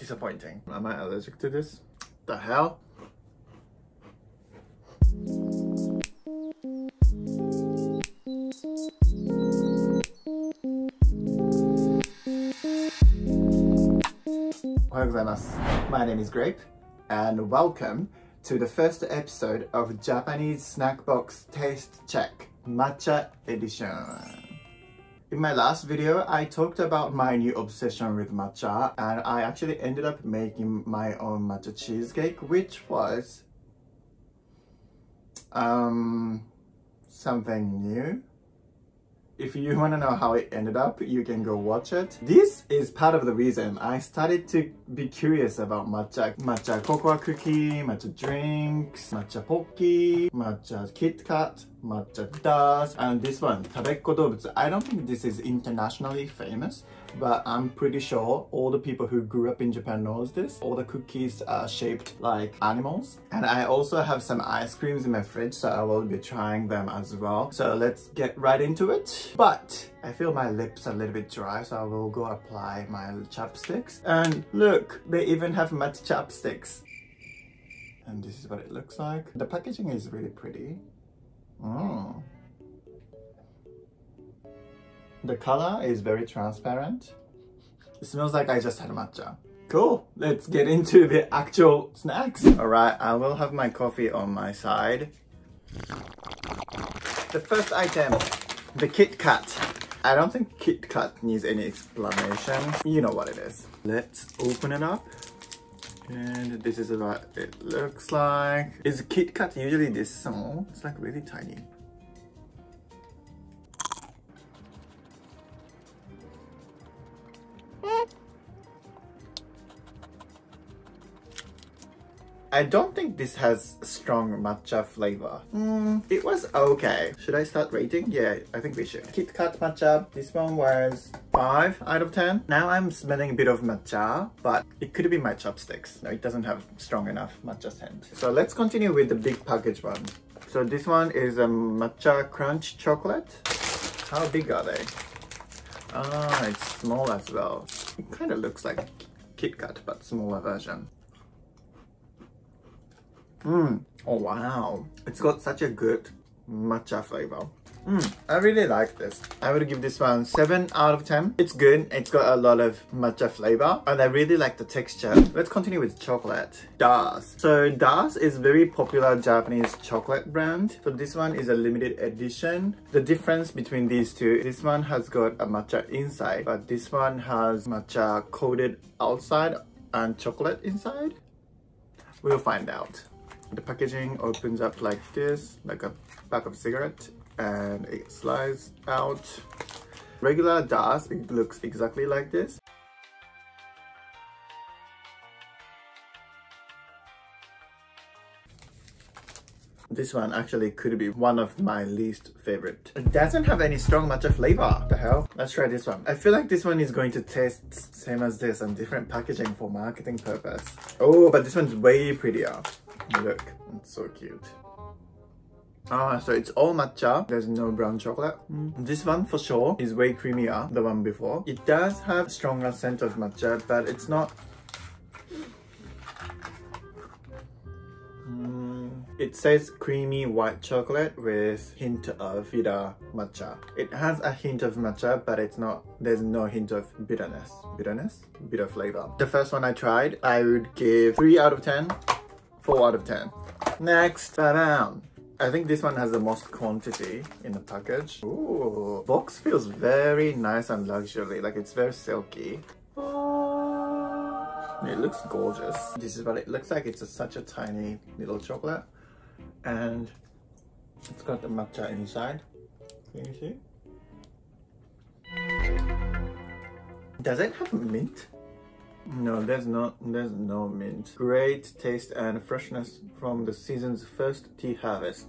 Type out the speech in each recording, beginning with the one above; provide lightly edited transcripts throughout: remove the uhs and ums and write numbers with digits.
disappointing. Am I allergic to this? The hell? My name is Grape and welcome to the first episode of Japanese snack box taste check matcha edition. In my last video, I talked about my new obsession with matcha and I actually ended up making my own matcha cheesecake, which was something new. If you want to know how it ended up, you can go watch it. This is part of the reason I started to be curious about matcha. Matcha cocoa cookie, matcha drinks, matcha Pocky, matcha KitKat, matcha dust, and this one, tabekko dobutsu. I don't think this is internationally famous, but I'm pretty sure all the people who grew up in Japan knows this. All the cookies are shaped like animals. And I also have some ice creams in my fridge, so I will be trying them as well. So let's get right into it. But I feel my lips are a little bit dry, so I will go apply my chapsticks. And look, they even have matcha chapsticks. And this is what it looks like. The packaging is really pretty. The color is very transparent. It smells like I just had matcha. Cool, let's get into the actual snacks. Alright, I will have my coffee on my side. The first item, the KitKat. I don't think KitKat needs any explanation. You know what it is. Let's open it up. And this is what it looks like. Is KitKat usually this small? It's like really tiny. I don't think this has strong matcha flavor. It was okay. Should I start rating? Yeah, I think we should. KitKat matcha, this one was 5 out of 10. Now I'm smelling a bit of matcha, but it could be my chopsticks. No, it doesn't have strong enough matcha scent. So let's continue with the big package one. So this one is a matcha crunch chocolate. How big are they? Ah, it's small as well. It kind of looks like KitKat, but smaller version. Oh wow, it's got such a good matcha flavor. I really like this. I would give this one 7 out of 10. It's good, it's got a lot of matcha flavor and I really like the texture. Let's continue with chocolate. Das. So Das is very popular Japanese chocolate brand. So this one is a limited edition. The difference between these two, this one has got a matcha inside, but this one has matcha coated outside and chocolate inside. We'll find out. The packaging opens up like this, like a pack of cigarette, and it slides out. Regular Das, it looks exactly like this. This one actually could be one of my least favorite. It doesn't have any strong matcha flavor. What the hell? Let's try this one. I feel like this one is going to taste same as this and different packaging for marketing purpose. Oh, but this one's way prettier. Look, it's so cute. So it's all matcha. There's no brown chocolate. This one for sure is way creamier, the one before. It does have stronger scent of matcha, but it's not... It says creamy white chocolate with hint of bitter matcha. It has a hint of matcha, but it's not, there's no hint of bitterness. Bitter flavor. The first one I tried, I would give 3 out of 10, 4 out of 10. Next, ta-da! I think this one has the most quantity in the package. Ooh, box feels very nice and luxury, like it's very silky. It looks gorgeous. This is what it looks like. It's such a tiny little chocolate. And it's got the matcha inside. Can you see? Does it have mint? No, there's no mint. Great taste and freshness from the season's first tea harvest.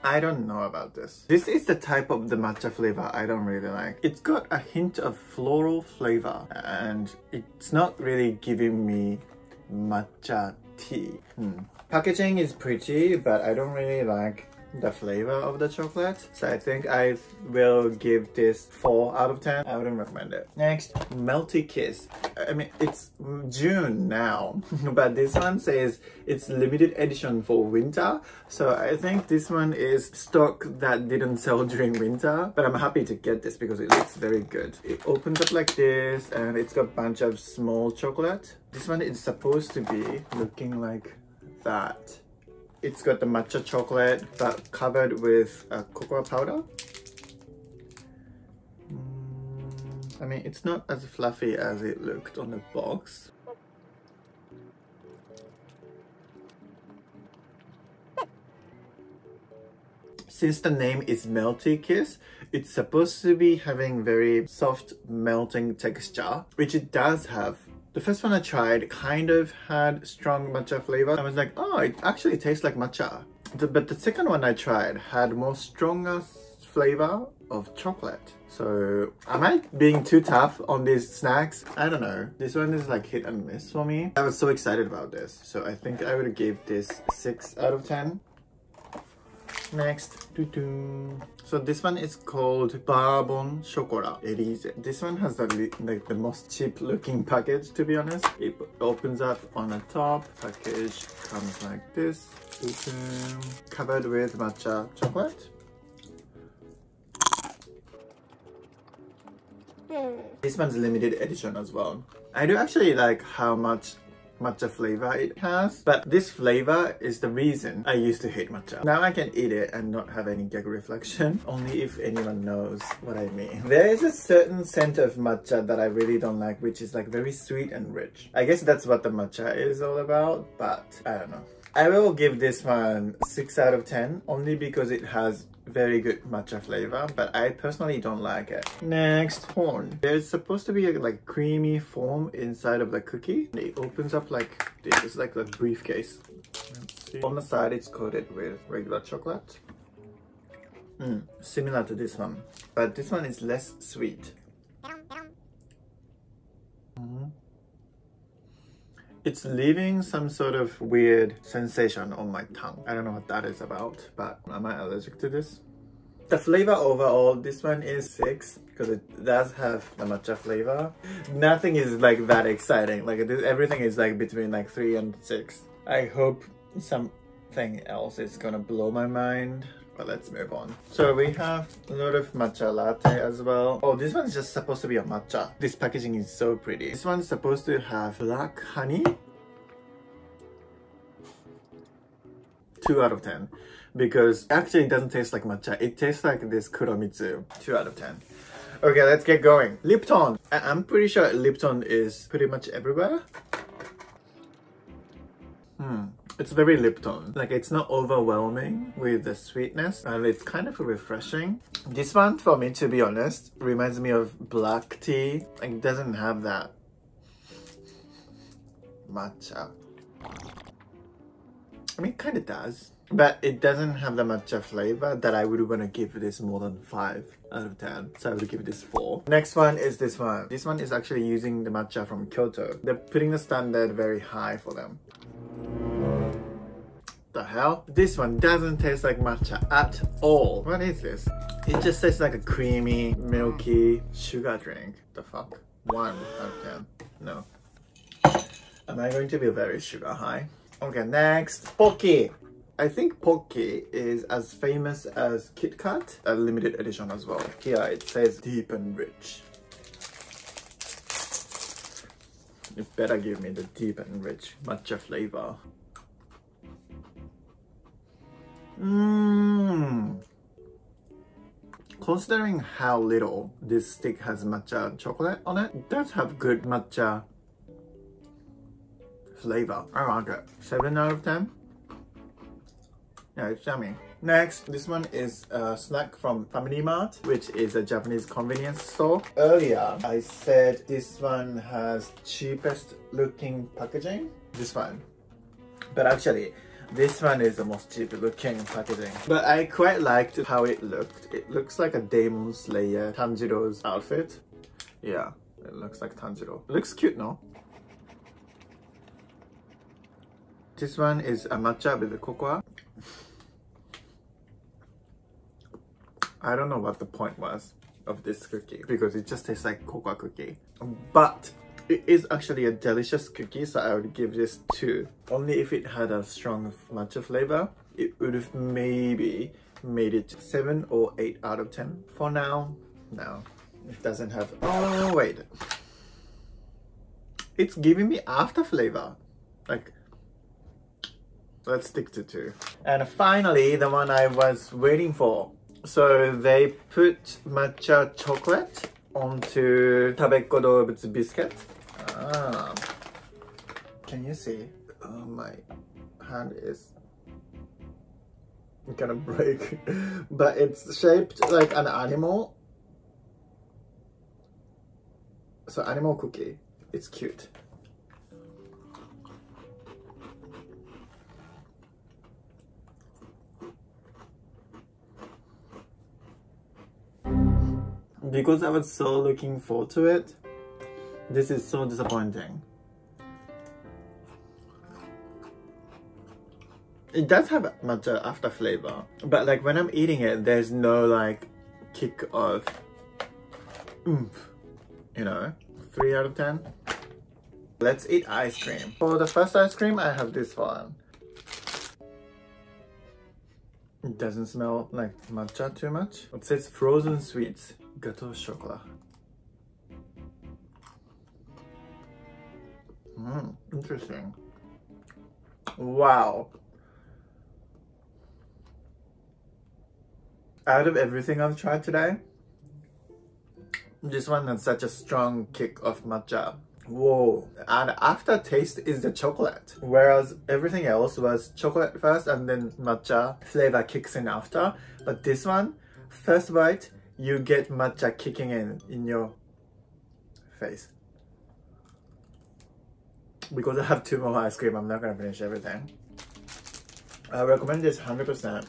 I don't know about this. This is the type of the matcha flavor I don't really like. It's got a hint of floral flavor and it's not really giving me matcha tea. Packaging is pretty, but I don't really like the flavor of the chocolate. So I think I will give this 4 out of 10. I wouldn't recommend it. Next, Melty Kiss. I mean, it's June now, but this one says it's limited edition for winter. So I think this one is stock that didn't sell during winter, but I'm happy to get this because it looks very good. It opens up like this and it's got a bunch of small chocolate. This one is supposed to be looking like that. It's got the matcha chocolate but covered with cocoa powder. I mean, it's not as fluffy as it looked on the box. Since the name is Melty Kiss, it's supposed to be having very soft melting texture, which it does have. The first one I tried kind of had strong matcha flavor. I was like, oh, it actually tastes like matcha. But the second one I tried had more stronger flavor of chocolate. So am I being too tough on these snacks? I don't know. This one is like hit and miss for me. I was so excited about this. So I think I would give this 6 out of 10. Next. So this one is called Bourbon Chocolat Elise. This one has the most cheap looking package, to be honest. It opens up on the top. Package comes like this. Covered with matcha chocolate. This one's limited edition as well. I do actually like how much matcha flavor it has, but this flavor is the reason I used to hate matcha. Now I can eat it and not have any gag reflection, only if anyone knows what I mean. There is a certain scent of matcha that I really don't like, which is like very sweet and rich. I guess that's what the matcha is all about, but I don't know. I will give this one 6 out of 10 only because it has very good matcha flavor, but I personally don't like it. Next, corn. There's supposed to be a like creamy foam inside of the cookie. It opens up like this. It's like a briefcase. On the side, it's coated with regular chocolate. Similar to this one, but this one is less sweet. It's leaving some sort of weird sensation on my tongue. I don't know what that is about, but am I allergic to this? The flavor overall, this one is 6 because it does have the matcha flavor. Nothing is like that exciting. Like everything is like between like 3 and 6. I hope something else is gonna blow my mind. But let's move on. So we have a lot of matcha latte as well. Oh, this one's just supposed to be a matcha. This packaging is so pretty. This one's supposed to have black honey. 2 out of 10. Because actually it doesn't taste like matcha. It tastes like this kuromitsu. 2 out of 10. Okay, let's get going. Lipton. I'm pretty sure Lipton is pretty much everywhere. It's very Lipton. Like it's not overwhelming with the sweetness and it's kind of refreshing. This one, for me, to be honest, reminds me of black tea. Like it doesn't have that matcha. I mean, it kind of does, but it doesn't have the matcha flavor that I would want to give this more than 5 out of 10. So I would give this 4. Next one is this one. This one is actually using the matcha from Kyoto. They're putting the standard very high for them. The hell? This one doesn't taste like matcha at all. What is this? It just tastes like a creamy, milky sugar drink. The fuck? 1 out of 10. No. Am I going to be very sugar high? Okay, next. Pocky. I think Pocky is as famous as KitKat. A limited edition as well. Here it says deep and rich. You better give me the deep and rich matcha flavor. Considering how little this stick has matcha chocolate on it, it does have good matcha flavor. I like it. 7 out of 10. Yeah, it's yummy. Next, this one is a snack from Family Mart, which is a Japanese convenience store. Earlier, I said this one has cheapest looking packaging. This one. But actually, this one is the most cheap looking packaging. But I quite liked how it looked. It looks like a Demon Slayer Tanjiro's outfit. Yeah, it looks like Tanjiro. It looks cute, no? This one is a matcha with the cocoa. I don't know what the point was of this cookie because it just tastes like cocoa cookie. But It is actually a delicious cookie, so I would give this 2. Only if it had a strong matcha flavor, it would have maybe made it 7 or 8 out of 10. For now, no. It doesn't have... Oh, wait. It's giving me after flavor. Like, let's stick to 2. And finally, the one I was waiting for. So they put matcha chocolate onto Tabekko Doubutsu biscuit. Ah. Can you see? Oh, my hand is gonna break. But it's shaped like an animal. So animal cookie. It's cute. Because I was so looking forward to it, this is so disappointing. It does have matcha after flavor, but like when I'm eating it, there's no like kick of oomph, you know? 3 out of 10. Let's eat ice cream. For the first ice cream, I have this one. It doesn't smell like matcha too much. It says frozen sweets, gâteau chocolat. Interesting. Wow. Out of everything I've tried today, this one has such a strong kick of matcha. Whoa. And aftertaste is the chocolate. Whereas everything else was chocolate first and then matcha flavor kicks in after. But this one, first bite, you get matcha kicking in your face. Because I have 2 more ice cream, I'm not gonna finish everything. I recommend this 100%.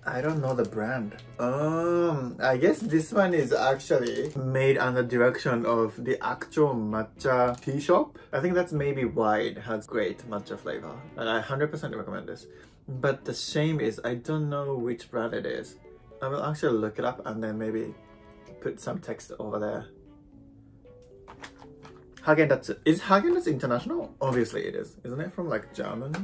I don't know the brand. I guess this one is actually made under direction of the actual matcha tea shop. I think that's maybe why it has great matcha flavor. And I 100% recommend this. But the shame is I don't know which brand it is. I will actually look it up and then maybe put some text over there. Häagen-Dazs. Is Häagen-Dazs international? Obviously it is. Isn't it from like German?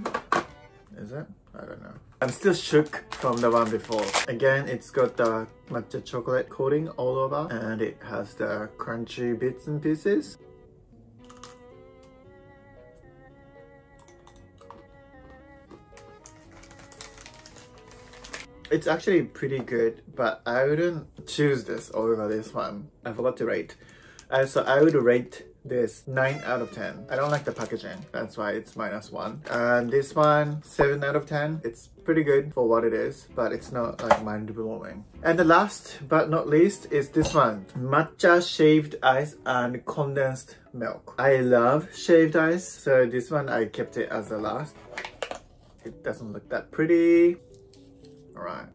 Is it? I don't know. I'm still shook from the one before. Again, it's got the matcha chocolate coating all over and it has the crunchy bits and pieces. It's actually pretty good, but I wouldn't choose this over this one. I forgot to rate. So I would rate this 9 out of 10. I don't like the packaging, that's why it's -1. And this one, 7 out of 10. It's pretty good for what it is, but it's not like mind-blowing. And the last but not least is this one. Matcha shaved ice and condensed milk. I love shaved ice, so this one I kept it as the last. It doesn't look that pretty. Alright.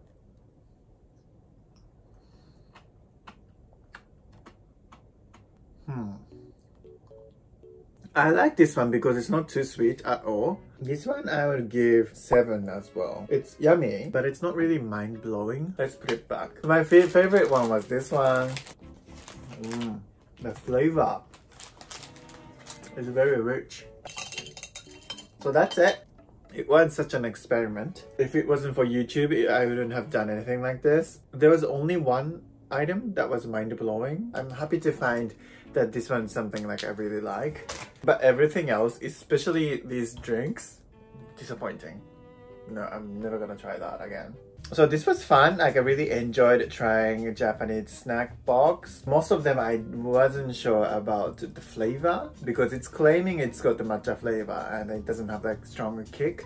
I like this one because it's not too sweet at all. This one I would give 7 as well. It's yummy, but it's not really mind-blowing. Let's put it back. My favorite one was this one. The flavor is very rich. So that's it. It was such an experiment. If it wasn't for YouTube, I wouldn't have done anything like this. There was only one item that was mind-blowing. I'm happy to find that this one's something like I really like. But everything else, especially these drinks, disappointing. No, I'm never gonna try that again. So this was fun. Like I really enjoyed trying a Japanese snack box. Most of them I wasn't sure about the flavor because it's claiming it's got the matcha flavor and it doesn't have like stronger kick.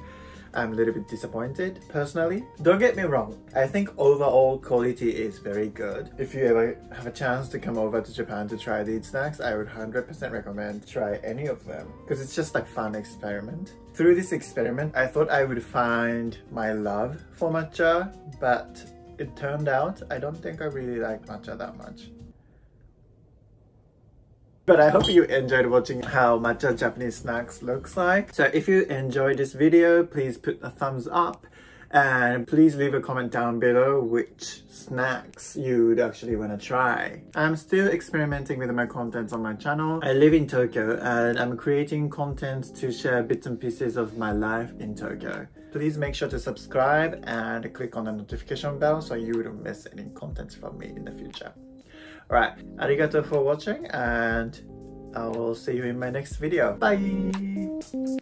I'm a little bit disappointed personally. Don't get me wrong, I think overall quality is very good. If you ever have a chance to come over to Japan to try these snacks, I would 100% recommend try any of them because it's just like fun experiment. Through this experiment, I thought I would find my love for matcha, but it turned out I don't think I really like matcha that much. But I hope you enjoyed watching how matcha Japanese snacks looks like. So if you enjoyed this video, please put a thumbs up And please leave a comment down below which snacks you'd actually want to try. I'm still experimenting with my contents on my channel. I live in Tokyo and I'm creating content to share bits and pieces of my life in Tokyo. Please make sure to subscribe and click on the notification bell so you wouldn't miss any content from me in the future. Alright, arigato for watching and I will see you in my next video. Bye!